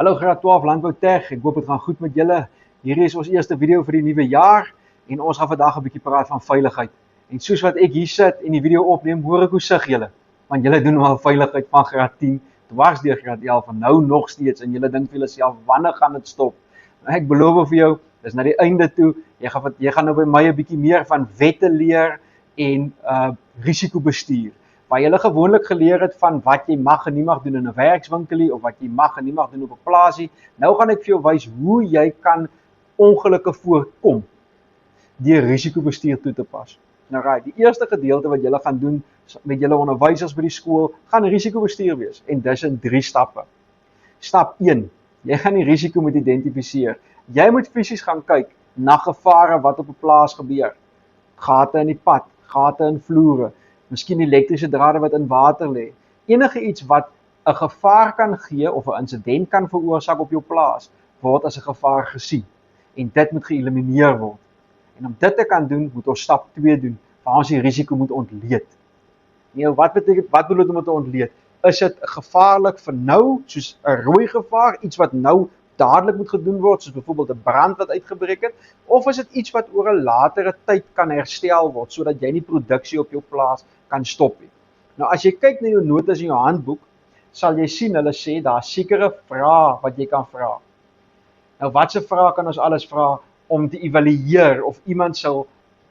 Hallo Graad 12 Landbou Tech, ek hoop het gaan goed met julle. Hierdie is ons eerste video vir die nuwe jaar en ons gaan vandag 'n bietjie praat van veiligheid. En soos wat ek hier sit en die video opneem, hoor ek hoe sug julle. Want julle doen al veiligheid van Graad 10 dwars deur Graad 11 en nou nog steeds en julle dink vir julleself wanneer gaan dit stop? Nou, ek beloof vir jou, dis na die einde toe. Jy gaan nou by my 'n bietjie meer van wette leer en risikobestuur. Waar jy gewoonlik geleer het van wat jy mag en nie mag doen in 'n werkswinkelie of wat jy mag en nie mag doen op 'n plaasie. Nou gaan ek vir jou wys hoe jy kan ongelukke voorkom deur risikobestuur toe te pas. Nou right, die eerste gedeelte wat julle gaan doen met julle onderwysers by die skool, gaan risikobestuur wees en dis in 3 stappe. Stap 1, jy gaan die risiko moet identifiseer. Jy moet fisies gaan kyk na gevare wat op 'n plaas gebeur. Gate in die pad, gate in vloere, miskien elektriese drade wat in water lê. Enige iets wat 'n gevaar kan gee of 'n insident kan veroorsaak op jou plaas, word as 'n gevaar gesien. En dit moet geëlimineer word. En om dit te kan doen, moet ons stap 2 doen, waar ons die risiko moet ontleed. Nou, wat bedoel dit om dit te ontleed? Is dit gevaarlik vir nou, soos 'n rooi gevaar, iets wat nou dadelik moet gedoen word, soos byvoorbeeld 'n brand wat uitgebreek het, of is dit iets wat oor 'n latere tyd kan herstel word, sodat jy nie produksie op jou plaas kan stop nie. Nou as jy kyk na jou notas in jou handboek, sal jy sien hulle sê daar sekere vrae wat jy kan vra. Nou watse vrae kan ons alles vra om te evalueer of iemand sal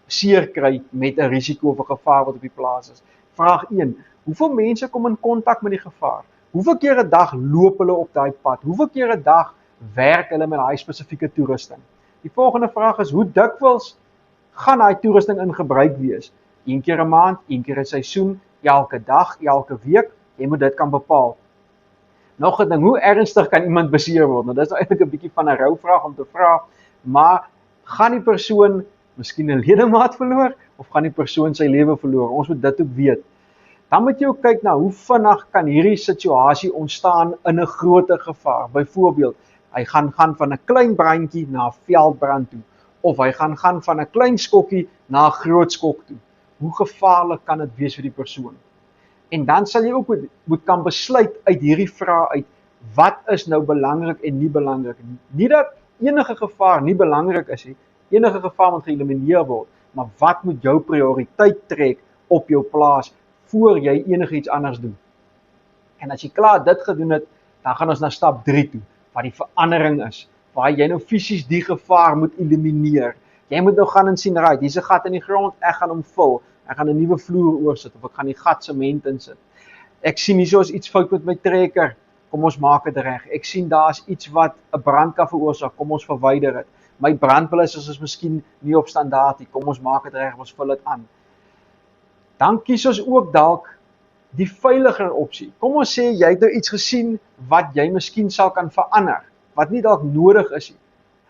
seer kry met 'n risiko of 'n gevaar wat op die plaas is. Vraag 1: hoeveel mense kom in kontak met die gevaar? Hoeveel keer 'n dag loop hulle op daai pad? Hoeveel keer 'n dag werk hulle met daai spesifieke toerusting? Die volgende vraag is: hoe dikwels gaan daai toerusting in gebruik wees? 1 keer 'n maand, 1 keer 'n seisoen, elke dag, elke week? Jy moet dit kan bepaal. Nog 'n ding, hoe ernstig kan iemand beseer word? Nou dis nou eintlik 'n bietjie van 'n rouvraag om te vra, maar gaan die persoon miskien 'n ledemaat verloor of gaan die persoon sy lewe verloor? Ons moet dit ook weet. Dan moet jy ook kyk na hoe vinnig kan hierdie situasie ontstaan in 'n groter gevaar. Byvoorbeeld, hy gaan van 'n klein brandjie na 'n veldbrand toe, of hy gaan van 'n klein skokkie na 'n groot skok toe. Hoe gevaarlik kan dit wees vir die persoon? En dan sal jy ook moet kan besluit uit hierdie vrae uit, wat is nou belangrik en nie belangrik nie. Nie dat enige gevaar nie belangrik is nie, enige gevaar moet geëlimineer word, maar wat moet jou prioriteit trek op jou plaas voor jy enigiets anders doen? En as jy klaar dit gedoen het, dan gaan ons na stap 3 toe, waar die verandering is, waar jy nou fisies die gevaar moet elimineer. Jy moet nou gaan en sien, right, hier's 'n gat in die grond, ek gaan hom vul, ek gaan 'n nuwe vloer oorsit, of ek gaan die gat sement insit. Ek sien hierso is iets fout met my trekker, kom ons maak dit reg. Ek sien daar's iets wat 'n brand kan veroorsaak, kom ons verwyder dit. My brandblussers is miskien nie op standaard nie, kom ons maak dit reg, ons vul dit aan. Dan kies ons ook dalk die veiliger opsie. Kom ons sê jy het nou iets gesien wat jy miskien sal kan verander, wat nie dalk nodig is nie.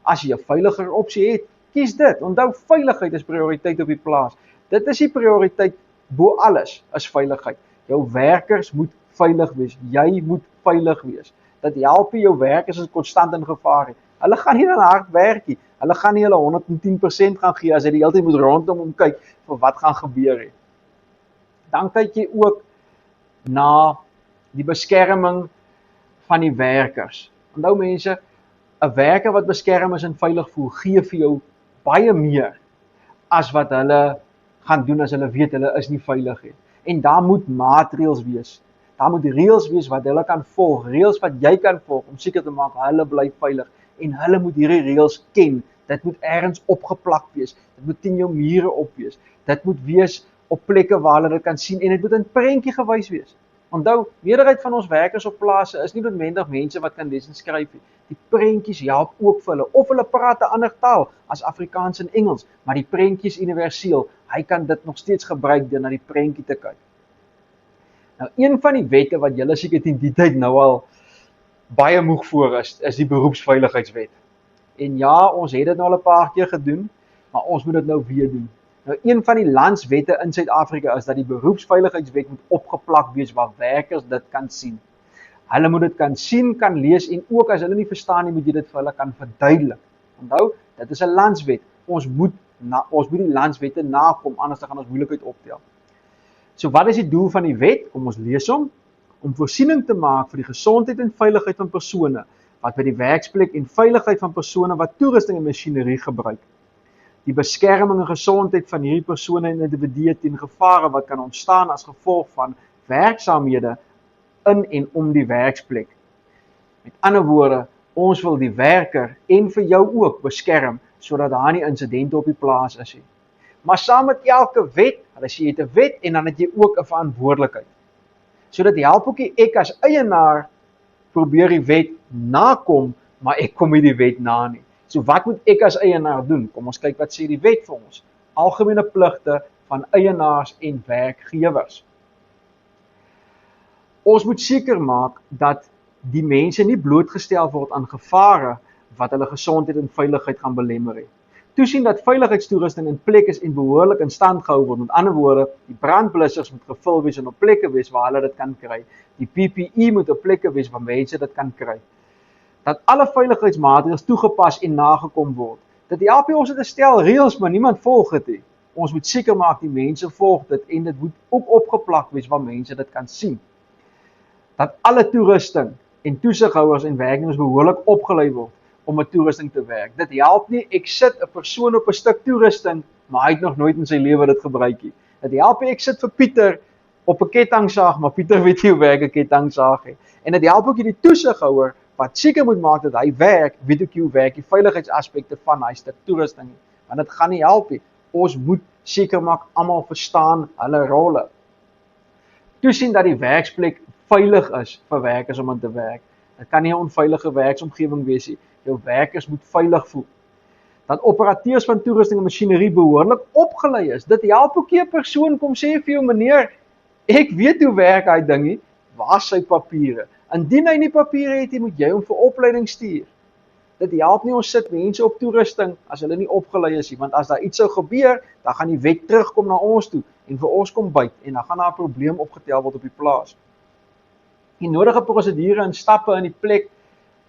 As jy 'n veiliger opsie het, kies dit. Onthou, veiligheid is prioriteit op die plaas. Dit is die prioriteit bo alles, is veiligheid. Jou werkers moet veilig wees. Jy moet veilig wees. Dit help jou werkers is konstant in gevaar nie. Hulle gaan nie dan hard werk nie. Hulle gaan nie hulle 110% gaan gee as hy die hele tyd moet rondom kyk vir wat gaan gebeur nie. Dan kyk jy ook na die beskerming van die werkers. Onthou mense, 'n werker wat beskerm is en veilig voel, gee vir jou baie meer as wat hulle gaan doen as hulle weet hulle is nie veilig nie. En daar moet maatreëls wees. Daar moet reëls wees wat hulle kan volg, reëls wat jy kan volg om seker te maak hulle bly veilig. En hulle moet hierdie reëls ken. Dit moet ergens opgeplak wees. Dit moet teen jou mure op wees. Dit moet wees op plekke waar hulle dit kan sien en dit moet in prentjie gewys wees. Onthou, meerderheid van ons werkers op plase is nie noodwendig mense wat kan lees en skryf nie. Die prentjies help ook vir hulle, of hulle praat 'n ander taal as Afrikaans en Engels, maar die prentjie is universeel. Hy kan dit nog steeds gebruik deur na die prentjie te kyk. Nou, een van die wette wat julle seker teen die tyd nou al baie moeg voor is die beroepsveiligheidswet. En ja, ons het dit nou al 'n paar keer gedoen, maar ons moet dit nou weer doen. Nou, een van die landswette in Suid-Afrika is dat die beroepsveiligheidswet moet opgeplak wees waar werkers dit kan sien. Hulle moet dit kan sien, kan lees en ook as hulle nie verstaan nie, moet jy dit vir hulle kan verduidelik. Onthou, dit is 'n landswet. Ons moet die landswette nakom, anders dan gaan ons moeilikheid optel. So wat is die doel van die wet? Kom ons lees hom. Om voorsiening te maak vir die gesondheid en veiligheid van persone wat by die werksplek en veiligheid van persone wat toerusting en masjinerie gebruik. Die beskerming en gesondheid van hierdie persone en individue teen gevare wat kan ontstaan as gevolg van werksaamhede in en om die werksplek. Met ander woorde, ons wil die werker en vir jou ook beskerm, sodat daar nie insidente op die plaas is nie. Maar saam met elke wet, hulle sê jy het 'n wet en dan het jy ook 'n verantwoordelikheid. So dit help ook nie ek as eienaar probeer die wet nakom, maar ek kom nie die wet na nie. So wat moet ek as eienaar doen? Kom ons kyk wat sê die wet vir ons. Algemene pligte van eienaars en werkgewers. Ons moet seker maak dat die mense nie blootgestel word aan gevare wat hulle gesondheid en veiligheid gaan belemmer nie. Toesien dat veiligheidstoerusting in plek is en behoorlik in stand gehou word. Met ander woorde, die brandblussers moet gevul wees en op plekke wees waar hulle dit kan kry. Die PPE moet op plekke wees waar mense dit kan kry. Dat alle veiligheidsmaatreëls toegepas en nagekom word. Dit help nie ons het 'n stel reëls, maar niemand volg dit nie. Ons moet seker maak die mense volg dit en dit moet ook opgeplak wees waar mense dit kan sien. Dat alle toerusting en toesighouers en werknemers behoorlik opgelei word om 'n toerusting te werk. Dit help nie, ek sit 'n persoon op 'n stuk toerusting, maar hy het nog nooit in sy lewe dit gebruik nie. Dit help nie, ek sit vir Pieter op 'n kettingsaag, maar Pieter weet nie hoe werk 'n kettingsaag nie. En dit help ook die toesighouer wat seker moet maak dat hy werk, weet ook hoe werk die veiligheidsaspekte van hy stuk toerusting nie. Want dit gaan nie help nie. Ons moet seker maak almal verstaan hulle rolle. Toesien dat die werksplek veilig is vir werkers om in te werk. Dit kan nie 'n onveilige werksomgewing wees nie. Jou werkers moet veilig voel. Dat operateurs van toerusting en masjinerie behoorlik opgelei is. Dit help ook 'n persoon kom sê vir jou, meneer, ek weet hoe werk hy ding nie. Waar is sy papiere? Indien hy nie papiere het, moet jy hom vir opleiding stuur. Dit help nie ons sit mense op toerusting as hulle nie opgelei is nie, want as daar iets sou gebeur, dan gaan die wet terugkom na ons toe en vir ons kom byt en dan gaan daar 'n probleem opgetel word op die plaas. Die nodige prosedure en stappe in die plek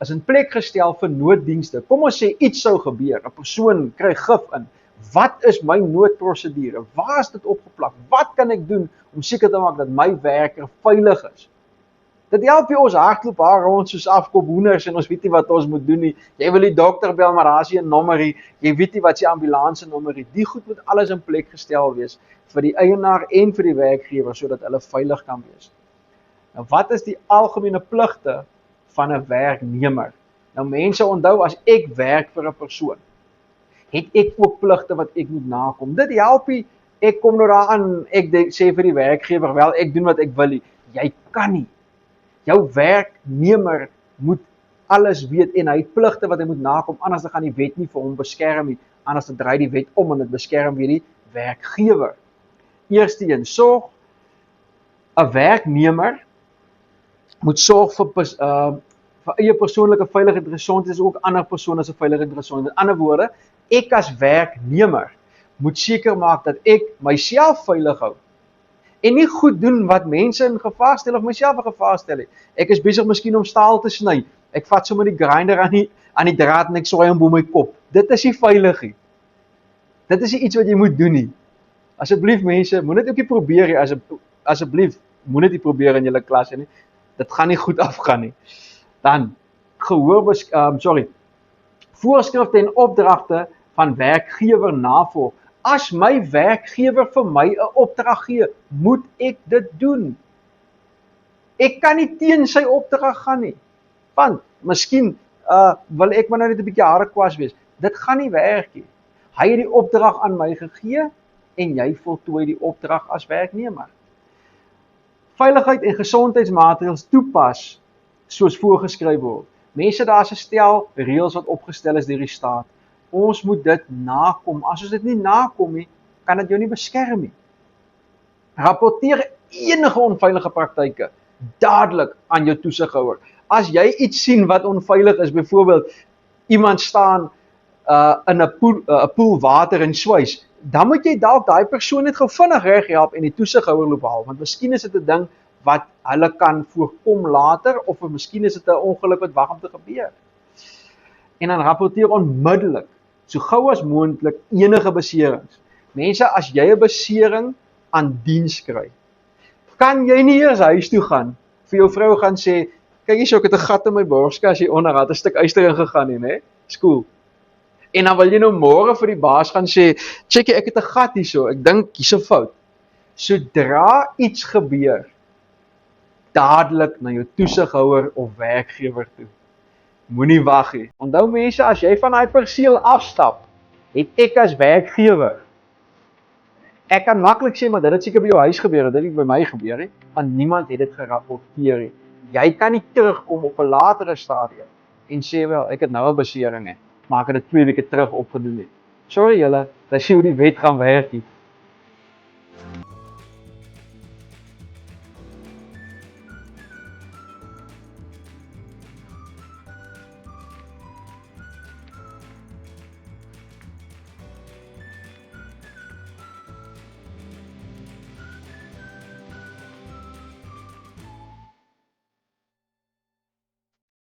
is in plek gestel vir nooddienste. Kom ons sê iets sou gebeur, 'n persoon kry gif in. Wat is my noodprosedure? Waar is dit opgeplak? Wat kan ek doen om seker te maak dat my werker veilig is? Dit help jy ons hardloop haar rond soos afkop hoenders en ons weet nie wat ons moet doen nie. Jy wil die dokter bel, maar daar is nie 'n nommerie. Jy weet nie wat se ambulanse nommerie. Die goed moet alles in plek gestel wees vir die eienaar en vir die werkgewer sodat hulle veilig kan wees. Nou wat is die algemene pligte van 'n werknemer? Nou mense onthou, as ek werk vir 'n persoon, het ek ook pligte wat ek moet nakom. Dit help nie, ek kom nou daaraan, ek sê vir die werkgewer, wel ek doen wat ek wil nie. Jy kan nie. Jou werknemer moet alles weet en hy het pligte wat hy moet nakom, anders gaan die wet nie vir hom beskerm nie, anders draai die wet om en dit beskerm weer die werkgewer. Eerstens, sorg 'n werknemer moet sorg vir eie persoonlike veiligheid en gesondheid, is ook ander persone se veiligheid en gesondheid. Met ander woorde, ek as werknemer moet seker maak dat ek myself veilig hou en nie goed doen wat mense in gevaar stel of myself in gevaar stel nie. Ek is besig miskien om staal te sny. Ek vat sommer die grinder aan die draad en ek swaai hom bo my kop. Dit is nie veilig nie. Dit is nie iets wat jy moet doen nie. Asseblief mense, moenie dit ook nie probeer nie. Asseblief, moenie dit probeer in julle klasse nie. Dit gaan nie goed afgaan nie. Dan voorskrifte en opdragte van werkgewer navolg. As my werkgewer vir my 'n opdrag gee, moet ek dit doen. Ek kan nie teen sy opdrag gaan nie. Want miskien wil ek maar nou net 'n bietjie harekwas wees. Dit gaan nie werk nie. Hy het die opdrag aan my gegee en jy voltooi die opdrag as werknemer. Veiligheid en gesondheidsmaatreëls toepas soos voorgeskryf word. Mense, daar's 'n stel reëls wat opgestel is deur die staat. Ons moet dit nakom. As ons dit nie nakom nie, kan dit jou nie beskerm nie. Rapporteer enige onveilige praktyke dadelik aan jou toesighouer. As jy iets sien wat onveilig is, byvoorbeeld iemand staan in 'n poel water en swys, dan moet jy dalk daai persoon net gou vinnig reghelp en die toesighouer loop haal, want miskien is dit 'n ding wat hulle kan voorkom later, of miskien is dit 'n ongeluk wat wag om te gebeur. En dan rapporteer onmiddellik, so gou as moontlik, enige beserings. Mense, as jy 'n besering aan diens kry, kan jy nie eers huis toe gaan, vir jou vrou gaan sê, Kyk hierso, ek het 'n gat in my borskas hier onder, het 'n stuk yster ingegaan nie, né? Skool. En dan wil jy nou môre vir die baas gaan sê, "Checkie, ek het 'n gat hierso, ek dink hier's 'n fout." Sodra iets gebeur, dadelik na jou toesighouer of werkgewer toe. Moenie wag nie. Onthou mense, as jy van daai perseel afstap, het ek as werkgewer, ek kan maklik sê, maar dit het seker by jou huis gebeur, dit het by my gebeur nie, want niemand het dit gerapporteer nie. Jy kan nie terugkom op 'n latere stadium en sê, wel, ek het nou 'n besering, maar ek het dit 2 weke terug opgedoen nie. Sorry julle, dis hoe die wet gaan werk nie.